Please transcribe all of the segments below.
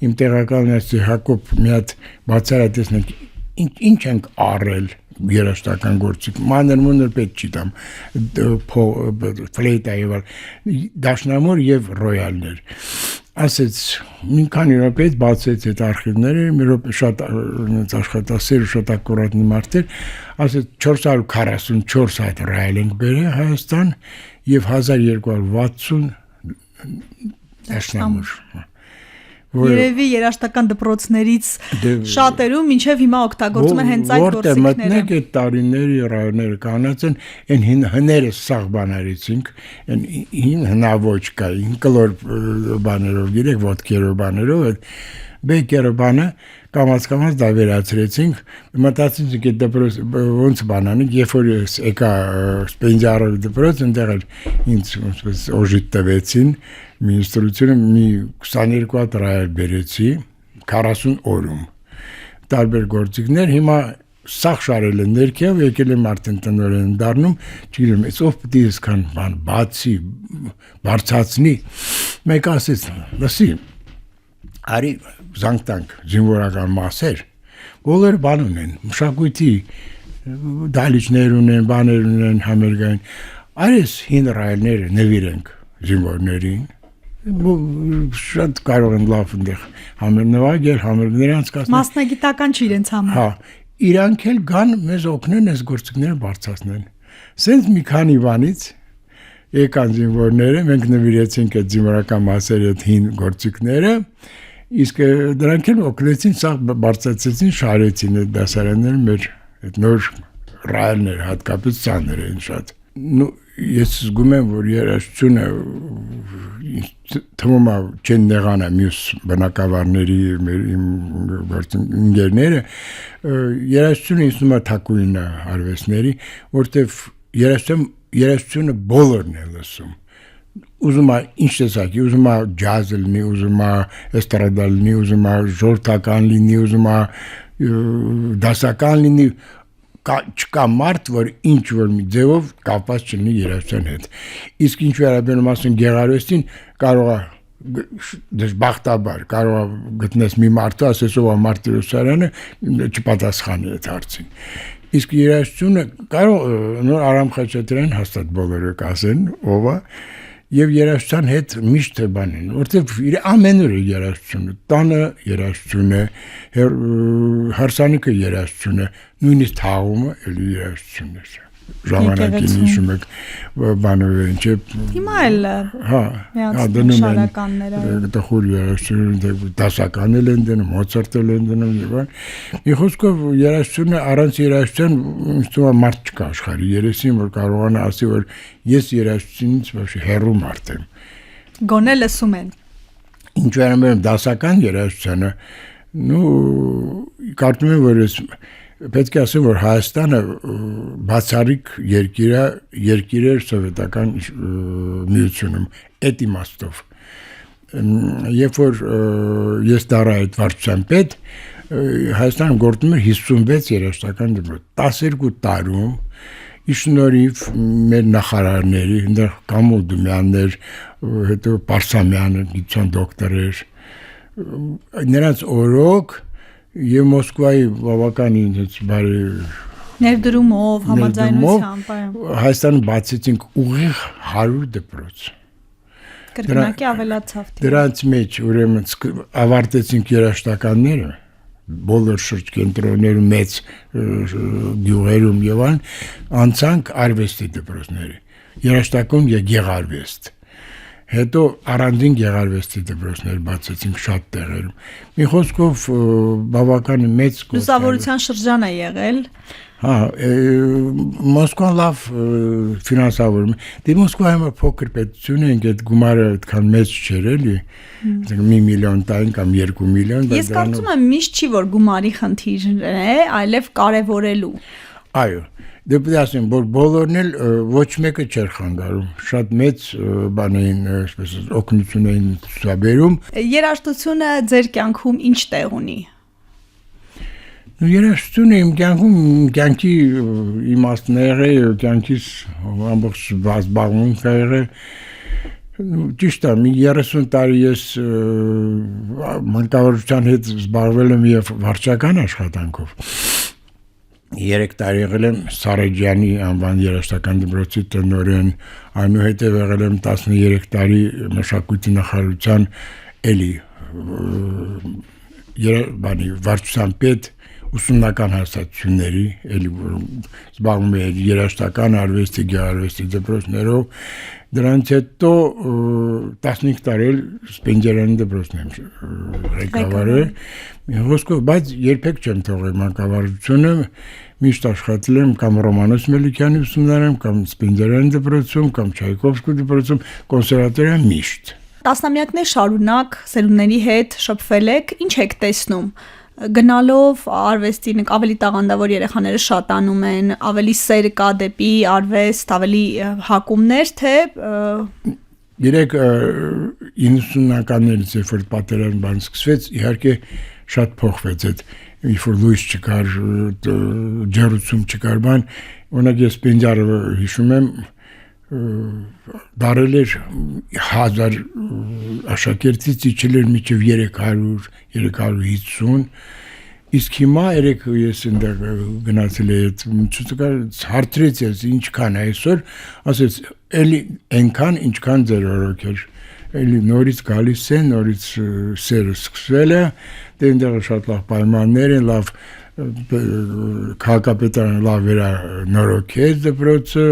Իմ տեղակալն ասի Հակոբ մի հատ բացառատեսնեք ինչ ենք առել երաժշտական գործիք մանր պետք չի տամ ֆլեյտա եւ դաշնամուր եւ ռոյալներ ասեց մի քանի րոպեից բացեց այդ արխիվները մի րոպե շատ աշխատասեր շատ ակուրատնի մարդ էր ասեց 444 հատ ռոյալ ենք բերել Հայաստան եւ 1260 դաշնամուր Երևի երաժշտական դպրոցներից շատերում մինչև հիմա օգտագործում են հենց այդ գործիքները։ Որտե մտնեք այդ տարիների ռայոները կանած են, այն հները սաղ բանարիցինք, այն հնավոճ կա, կլոր բաներով, գիրեք ոտքերով բաներով, բեկերը բանը կամաց դա վերացրեցինք, մտածեցինք այդ դպրոց ոնց բանանիկ, երբ որ եկա սպենդիարով դպրոց, ընդեղ ինձ օժիտ տվեցին, Մինիստրությունը մի 22 հատ ռայալ բերեցի 40 օրում տարբեր գործիքներ հիմա սաղ շարել են ներքև եկել եմ արդեն տնօրեն դառնում չգիտեմ ով պիտի այսքան բան բացի բարձացնի մեկ ասեց լսի արի զանգ տանք զինվորական մասեր բոլոր բան ունեն մշակույթի դալիճներ ունեն բաներ ունեն համերգային արես հին ռայալները նվիրենք զինվորներին շատ կարող են լավ ընդեղ համերնվագել, համերգներանց կազմել։ Մասնագիտական չի իրենց համար։ Հա, իրանք էլ գան մեզ օգնեն այս գործիքները բարձրացնեն։ Սենց մի քանի բանից եկան զինվորները, մենք նվիրեցինք այդ զինվորական մասերի այդ հին գործիքները, իսկ դրանք էլ օգնեցին, սա բարձրացեցին, շարեցին այդ դասարանները մեր այդ նոր ռայալներ, հատկապես ծանր էին շատ։ Ես զգում եմ, որ երաժշտությունը թվում է չեն նեղանա մյուս բնակավարների ընկերները երաժշտությունը ինձ թվում է թակույն է արվեստների, որտեվ երաժշտությունը բոլորն է լսում ուզում է ինչ տեսակի, ուզում է ջազ լինի, ուզում է էստրադա լինի, ուզում է ժողովրդական լինի, ուզում է դասական լինի չկա մարդ, որ ինչ-որ մի ձևով կապված չլինի երաժշտության հետ։ Իսկ ինչ վերաբերում ասեն գեղարվեստին, կարող է դժբախտաբար, կարող է գտնես մի մարդու, ասես ով է Մարտիրոսյանը, չպատասխանի այդ հարցին։ Իսկ երաժշտությունը կարող նոր Արամ Խաչատրյան հաստատ բոլորը կասեն, ով է, եւ երաժշտության հետ միշտ է բանին, որտեվ իր ամենուր է երաժշտությունը, տանը երաժշտությունը, հարսանիքը երաժշտությունը, նույնիսկ թաղումը էլի երաժշտությունն է։ Ժամանակին հիշում եք բանովերին, չէ։ Հիմա էլ դնում են տխուր երաժշտություն, դասականել են դնում, Մոցարտել են դնում եւ այլն։ Մի խոսքով երաժշտությունը առանց երաժշտության ինձ թվում է մարդ չկա աշխարհի երեսին, որ կարողանա ասի, որ ես երաժշտությունից ոչ հեռու մարդ եմ։ Գոնե լսում են։ Ինչ վերաբերում դասական երաժշտությանը, կարծում եմ, որ պետք է ասեմ, որ Հայաստանը բացառիկ երկիր էր սովետական միությունում, այդ իմաստով։ Երբ որ ես դառա այդ վարչության պետ, Հայաստանը գործում էր 56 երաժշտական դպրոց, 12 տարում Իշնորիվ մեր նախարարների, այնտեղ Կամո Դումյաններ, հետո Պարսամյանը, գիտության դոկտոր էր, նրանց օրոք եւ Մոսկվայի բավականին բարի ներդրումով, համաձայնությամբ, Հայաստանում բացեցինք ուղիղ 100 դպրոց։ Կրկնակի ավելացավ։ Դրանց մեջ ուրեմն ավարտեցինք երաժշտականները, բոլոր շրջկենտրոններում մեծ գյուղերում եւ այլն, անցանք արվեստի դպրոցների, երաժշտական եւ գեղարվեստ։ Հետո առանձին գեղարվեստի դպրոցներ բացեցինք շատ տեղերում։ Մի խոսքով բավական մեծ լուսավորության շրջան է եղել։ Հա, Մոսկվան լավ ֆինանսավորում։ Դե Մոսկվայում փոքր պետություն է, այդ գումարը այդքան մեծ չէր էլի։ 1 միլիոն տային կամ 2 միլիոն։ Ես կարծում եմ միշտ չի որ գումարի խնդիրն է, այլև կարևորելու։ Այո։ Դե պետք է ասեմ, որ բոլորն էլ ոչ մեկը չէր խանգարում, շատ մեծ բան էին, այսպես օգնություն էին ցուցաբերում։ Երաժշտությունը ձեր կյանքում ինչ տեղ ունի։ Երաժշտությունը իմ կյանքում կյանքի իմաստն է եղել, կյանքիս ամբողջ զբաղմունքը եղել։ Ճիշտ է, մի 30 տարի ես մանկավարժության հետ զբաղվել եմ եւ վարչական աշխատանքով։ 3 տարի եղել եմ Սարեջյանի անվան երաժշտական դպրոցի տնօրեն, այնուհետև եղել եմ 13 տարի մշակույթի նախարարության էլի վարչության պետ ուսումնական հաստատությունների էլի զբաղվում եմ երաժշտական արվեստի, գեղարվեստի դպրոցներով, դրանից հետո 15 տարի Սպենդիարյանի դպրոցն եմ ղեկավարել, խոսքով, բայց երբեք չեմ թողել մանկավարժությունը, միշտ աշխատել եմ կամ Ռոմանոս Մելիքյանի ուսումնարանում, կամ Սպենդիարյանի դպրոցում, կամ Չայկովսկու դպրոցում, կոնսերվատորիա միշտ։ Տասնամյակներ շարունակ սերունդների հետ շփվել եք, ինչ եք տեսնում։ Գնալով արվեստին ավելի տաղանդավոր երեխաները շատանում են, ավելի սեր կա դեպի արվեստ, ավելի հակումներ, թե Երեք 90-ականներից երբ որ պատերազմ բան սկսվեց, իհարկե շատ փոխվեց այդ, երբ որ լույս չկար, ջերուցում չկար բան, օրինակ ես Սպենդիարը հիշում եմ, դարել էր 1000 աշակերտից իջել էր մինչև 300-350, իսկ հիմա ես այնտեղ գնացել եմ հարցրեց ես ինչքան այսօր, ասեց էլի այնքան ինչքան ձեր օրոք էր, էլի նորից գալիս են, նորից սերը սկսվել է, դե այնտեղ շատ լավ պայմաններ են, լավ քաղաքապետարանը լավ վերանորոգեց դպրոցը,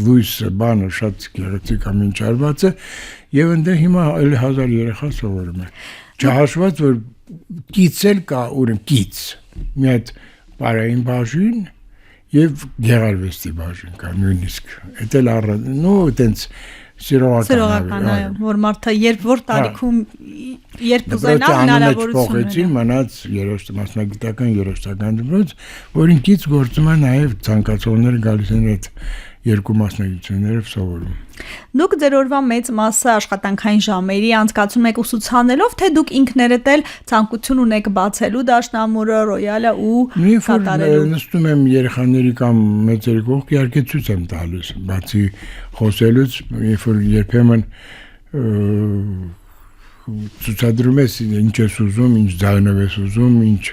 լույսը բանը շատ գեղեցիկ ամեն ինչ արված է, եւ այնտեղ հիմա էլի 1000 երեխա սովորում է։ Չհաշված որ կիցել կա ուրեմն կից, մի հատ պարային բաժին եւ գեղարվեստի բաժին կա նույնիսկ։ Էդ էլ այտենց սիրողական այո, որ մարդը երբ որ տարիքում երբ ուզենա հնարավորություն ունի։ Մնաց մասնագիտական երաժշտական դպրոց, որին կից գործում է նաև ցանկացողները գալիս են այդ երկու մասնագիտություններով սովորում։ Դուք ձեր օրվա մեծ մասը աշխատանքային ժամերի անցկացնում եք ուսուցանելով, թե դուք ինքներդ էլ ցանկություն ունեք բացելու դաշնամուրը, ռոյալը ու կատարելու։ Նստում եմ երեխաների կամ մեծերի կողք, իհարկե ցույց եմ տալիս, բացի խոսելուց, երբ որ երբեմն ցուցադրում ես ինչ ես ուզում, ինչ ձայնով ես ուզում, ինչ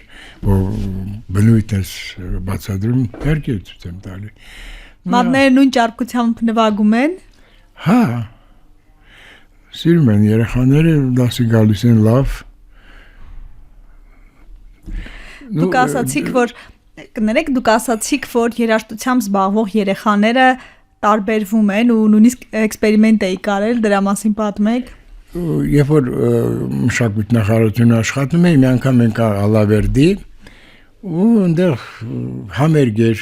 բնույթ ես բացադրում, իհարկե ցույց եմ տալի։ Մատները նույն ճարպկությամբ նվագում են։ Հա։ Սիրում են երեխաները, դասի գալիս են լավ։ Դուք ասացիք, որ երաժշտությամբ զբաղվող երեխաները տարբերվում են ու նույնիսկ էքսպերիմենտ էի կարել, դրա մասին պատմեք։ Երբ որ մշակույթի նախարարությունը աշխատում էի, մի անգամ ենք Ալավերդի ու այնտեղ համերգ էր,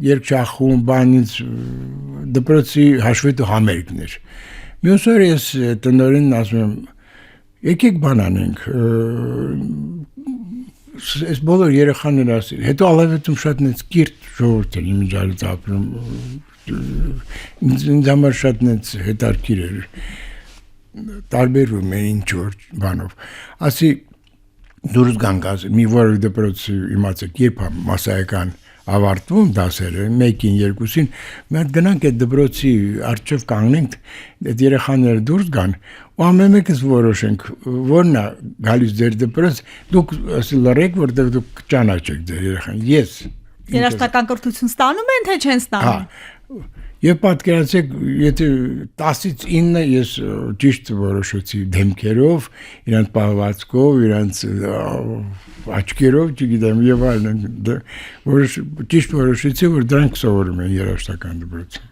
երկչախում, բանից դպրոցի հաշվետու համերգն էր։ Մյուս օրը ես տնօրենին ասում եմ, եկեք բան անենք, այս բոլոր երեխաները ասել, հետո Ալավերդում շատ նենց կիրթ ժողովուրդ էր, իմիջարից ապրում, ինձ համար շատ նենց հետաքրքիր էր, տարբերվում են ինչ-որ բանով, ասի դուրս գանք, մի որը դպրոցի իմացեք, երբ մասսայական ավարտվում դասերը, 1-ին, 2-ին, մի հատ գնանք այդ դպրոցի առջև կանգնենք, այդ երեխաները դուրս գան, ու ամեն մեկս որոշենք, որն է գալիս ձեր դպրոց, դուք լռեք, որտեղ դուք ճանաչեք ձեր երեխան, ես։ Երաժշտական կրթություն ստանում են, թե չեն ստանում։ Եվ պատկերացեք, եթե 10-ից 9 ես ճիշտ որոշեցի դեմքերով, իրանց պահվածքով, իրանց աչքերով, չգիտեմ, եւ այլն, ճիշտ որոշեցի, որ դրանք սովորում են երաժշտական դպրոցում։